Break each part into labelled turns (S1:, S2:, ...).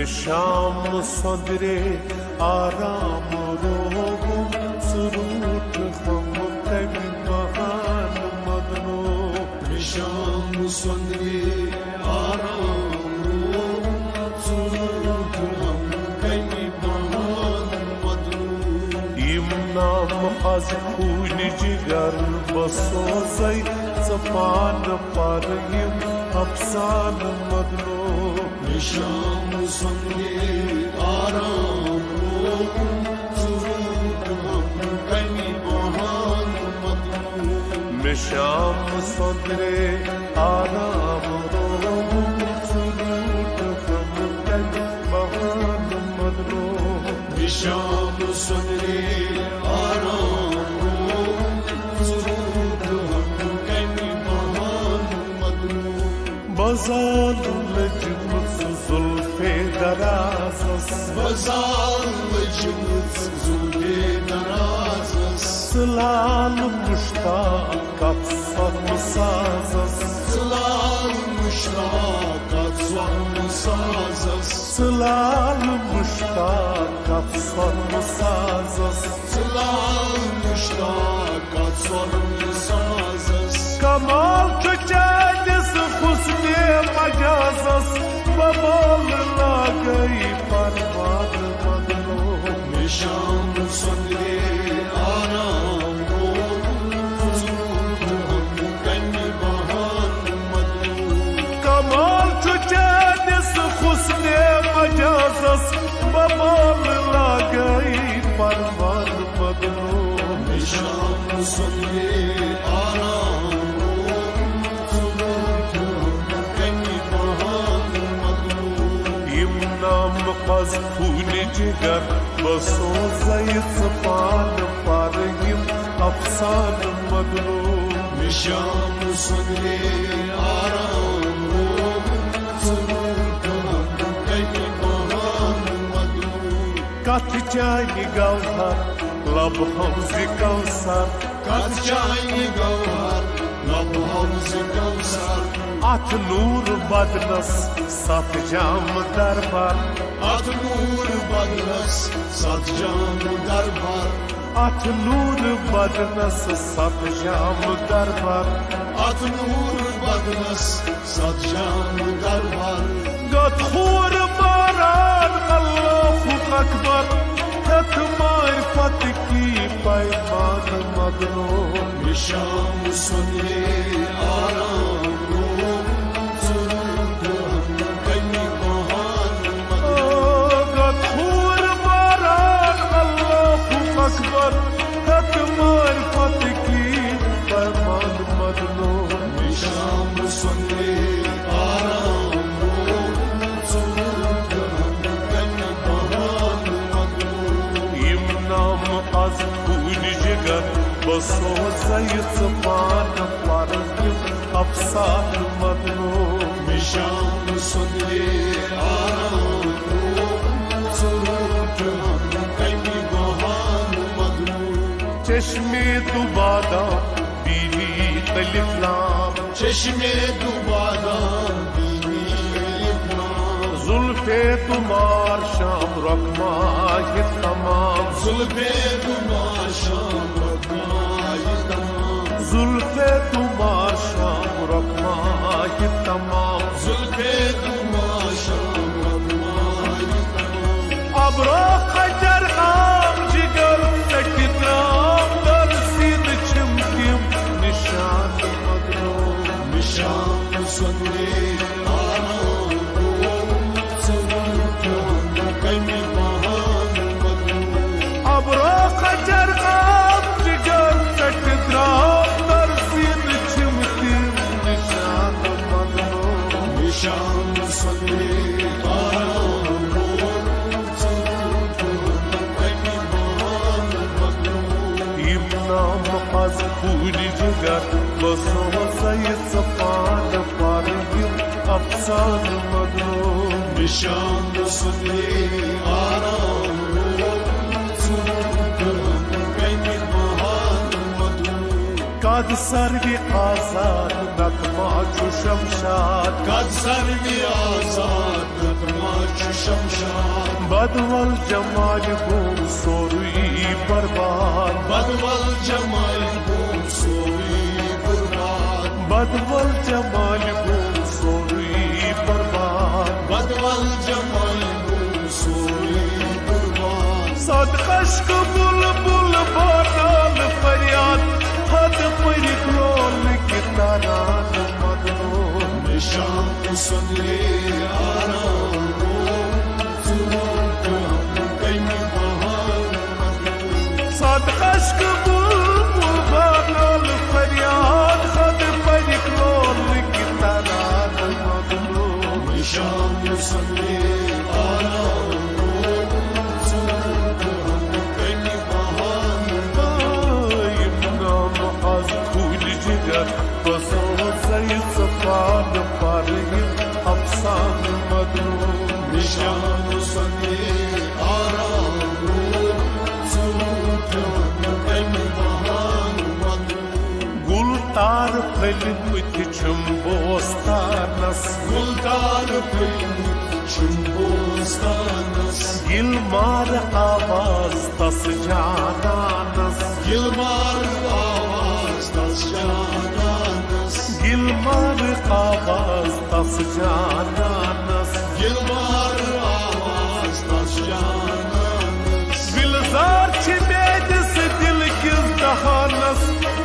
S1: शाम सदरे आराम रोगुम सुरूट हम कभी बहान मदनो
S2: शाम सदरे आराम रोगुम सुरूट हम कभी बहान मदनो
S1: इमनाम az खून जिगर बसोज़ै ज़बान पर यम अफसान मदनो
S2: शाम सदरे आराम रोगुम सुरूट हम कभी बहान मदनो
S1: शाम सदरे आराम रोगुम सुरूट हम कभी बहान मदनो
S2: शाम सदरे आराम रोगुम सुरूट हम कभी बहान मदनो
S1: बज़ाल लजमत जुल्फ़े दराज़स
S2: बज़ाल लजमत जुल्फ़े दराज़स
S1: सलाल मुश्ताक़त स्वम साज़स
S2: सलाल मुश्ताक़त स्वम साज़स
S1: सलाल मुश्ताक़त स्वम साज़स
S2: सलाल मुश्ताक़त स्वम साज़स
S1: कमाल चुचानिस हुस्ने मजाज़स बमोल लागई परवान मदनो
S2: शाम सदरे आराम रोगुम सुरूट हम कभी बहान मदनो
S1: कमाल चुचानिस हुस्ने मजाज़स बमोल लागई परवान मदनो
S2: शाम सदरे आराम रोगुम सुरूट हम कभी बहान मदनो
S1: इमनाम कज़ खून जिगर बसोज़ै ज़बान पर यम अफसान मदनो
S2: शाम सदरे आराम रोगुम सुरूट हम कभी बहान मदनो
S1: कथ चाहि गौहर लब हौज़ कौसर
S2: कथ चाहि गौहर लब हौज़ कौसर
S1: अथ नूर बदनस सत जाम दरबार
S2: अथ नूर बदनस सत जाम दरबार
S1: अथ नूर बदनस सत जाम दरबार
S2: अथ नूर बदनस सत जाम दरबार
S1: गथूर मारान अल्लाहु अकबर हक मारिफत की पैमान मदनो
S2: शाम सदरे आराम रोगुम सुरूट हम कभी बहान मदनो
S1: गथूर मारान अल्लाहु अकबर हक मारिफत की पैमान मदनो
S2: शाम सदरे आराम रोगुम सुरूट हम कभी बहान मदनो
S1: इमनाम az खून जिगर बसोज़ै ज़बान पर यम अफसान मदनो
S2: शाम सदरे आराम रोगुम सुरूट हम कभी बहान मदनो
S1: चश्मे दुबादा बीनी तलिफ्लाम
S2: चश्मे दुबादा बीनी इफ़लाम
S1: जुल्फ़े तुम्हार शाम रकमाए तमाम
S2: जुल्फ़े तुम्हार शाम रकमाए तमाम
S1: जुल्फ़े तुम्हार शाम रकमाए तमाम
S2: जुल्फ़े तुम्हार शाम रकमाए तमाम
S1: अब्रो खजर आम जिगर तकिद्राम दर सीन छिमकिम निशान मदनो
S2: शाम सदरे आराम रोगुम सुरूट हम कभी बहान मदनो
S1: अब्रो खजर आम जिगर तकिद्राम दर सीन छिमकिम निशान मदनो
S2: शाम सदरे आराम रोगुम सुरूट हम कभी बहान मदनो
S1: इमनाम az खून जिगर बसोज़ै ज़बान पर यम अफसान मदनो
S2: शाम सदरे आराम रोगुम सुरूट हम कभी बहान मदनो
S1: कद सर्वी आज़ाद नगमा चु शमशाद
S2: कद सर्वी आज़ाद नगमा चु शमशाद
S1: बदवल जमाल गो सोरुई बर्बाद
S2: बदवल जमाल गो सोई बर्बाद
S1: बदवल जमाल गो सोरुई बर्बाद
S2: बदवल जमाल गो सोई बर्बाद
S1: सदकश बुलबुल बानाल फरियाद हद पर ग्लोल की तारान मदनो
S2: निशान सुनले आराम
S1: सदकश बुलबुल बानाल फरियाद हद पर ग्लोल की तारान मदनो
S2: निशान सुनले आराम
S1: सफान पर अफसान मदनो
S2: निशान सुनले आराम
S1: गुलतार फलिमुत छुम बोस्तानस
S2: गुलतार फलिमुत बोस्तानस
S1: गिलमार आवाज तस जानानस
S2: गिलमार आवाज तस जानानस
S1: गिलमार आवाज तस जानानस
S2: गिलमार आवाज तस जानानस
S1: बिलजार मेदस दिल किस दहानस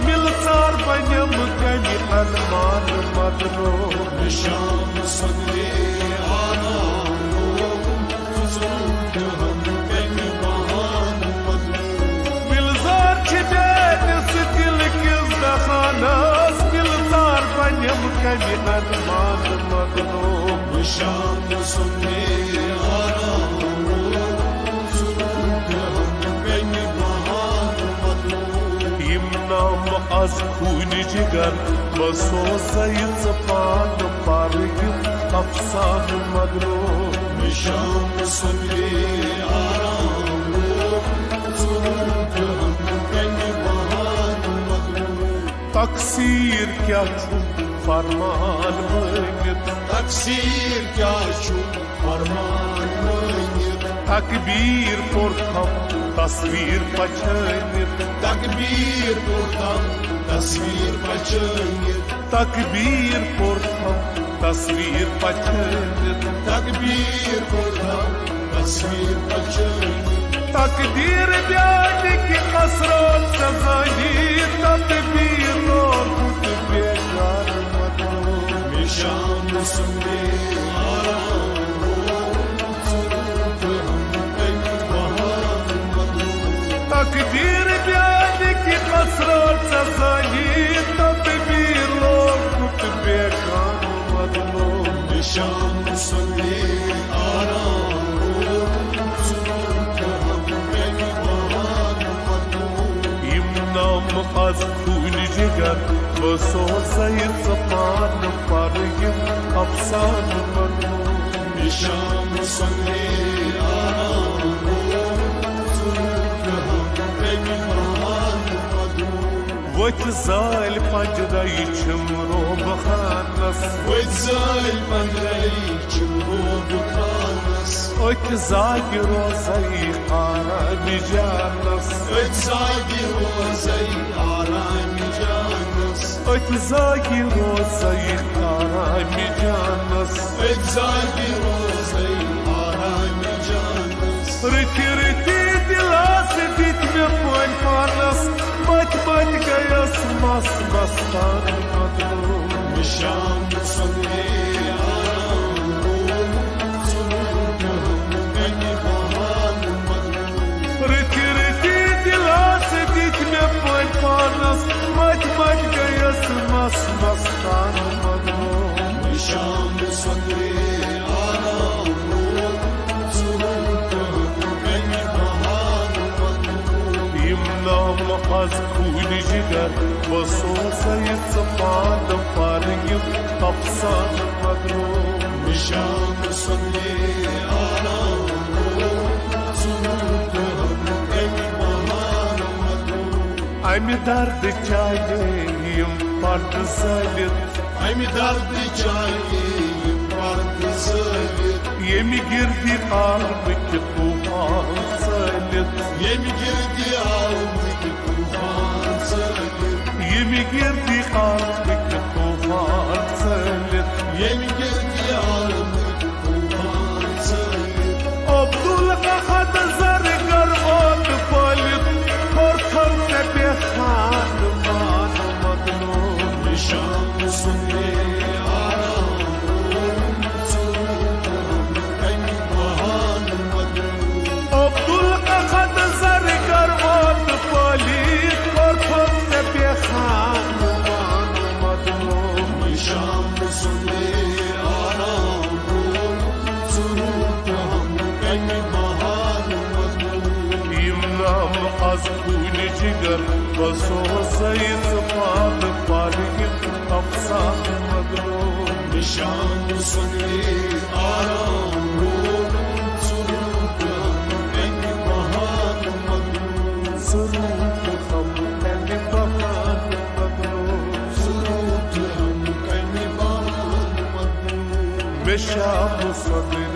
S1: मिलचार बनम कमि अनमान मदनो
S2: निशान सुनले आराम
S1: बिलजार मेदस दिल किस दहानस मिलचार बनम कमि अनमान मदनो
S2: निशान सुनले आराम
S1: नाम az खून जिगर बसो सैद पान पर अफसान मदनो
S2: निशान सुनले आराम
S1: तकसीर क्या छु फरमान मांगित
S2: तकसीर क्या छु फरमान मांगित
S1: तकबीर पुरखम तस्वीर पछानित
S2: तकबीर पुरखम तस्वीर पछानित
S1: तकबीर पुरखम तस्वीर पछानित
S2: तकबीर पुरखम तस्वीर पछानित
S1: तकदीर बयान की कसरत सजानी तकबीर और कुछ बेकार मदनो
S2: निशान सुनले आराम
S1: तकदीर बयान की कसरत सजानी तकबीर और कुछ बेकार मदनो
S2: निशान सुनले आराम
S1: az खून जिगर बसो सैद सफान पर अफसान मदनो
S2: निशान सुनले आराम
S1: वत जाल पंजरई छमरो बखानस
S2: वत जाल पंजरई छमरो बखानस
S1: वत जाग रोज़ई आराम जानस
S2: वत जाग रोज़ई आराम जानस
S1: वत जाग रोज़ई आराम जानस
S2: वत जाग रोज़ई आराम जानस
S1: रति रति दिलास दित में पन पानस मत बन गयस मस्त मस्तान मदनो
S2: निशान सुनले आराम
S1: रति रति दिलास दित में पन पानस मत बन गयस मस्त मस्तान मदनो
S2: निशान सुनले आराम
S1: नाम az खून जिगर बसो सैद सफान पर अफसान मदनो
S2: निशान सुनले आराम
S1: अमि दर्द चाहिए पर्द सलित
S2: अमि दर्द चाहिए पर्द सलित
S1: يمي قردي قلبك طوفان سالت
S2: يمي قردي قلبك طوفان سالت
S1: يمي قردي قلبك طوفان سالت
S2: يمي قردي قلبك طوفان سالت
S1: عبدول قخد زرقر غد فالت مرتم نبي خان مان مظلوم
S2: نشان صدري
S1: بصوصي صفات طارق أفصاح مظلوم
S2: نشان صدري آرام روح سرود أني بهان مظلوم
S1: سرود أني بهان مظلوم
S2: سرود أني بهان مظلوم
S1: مشاب صدري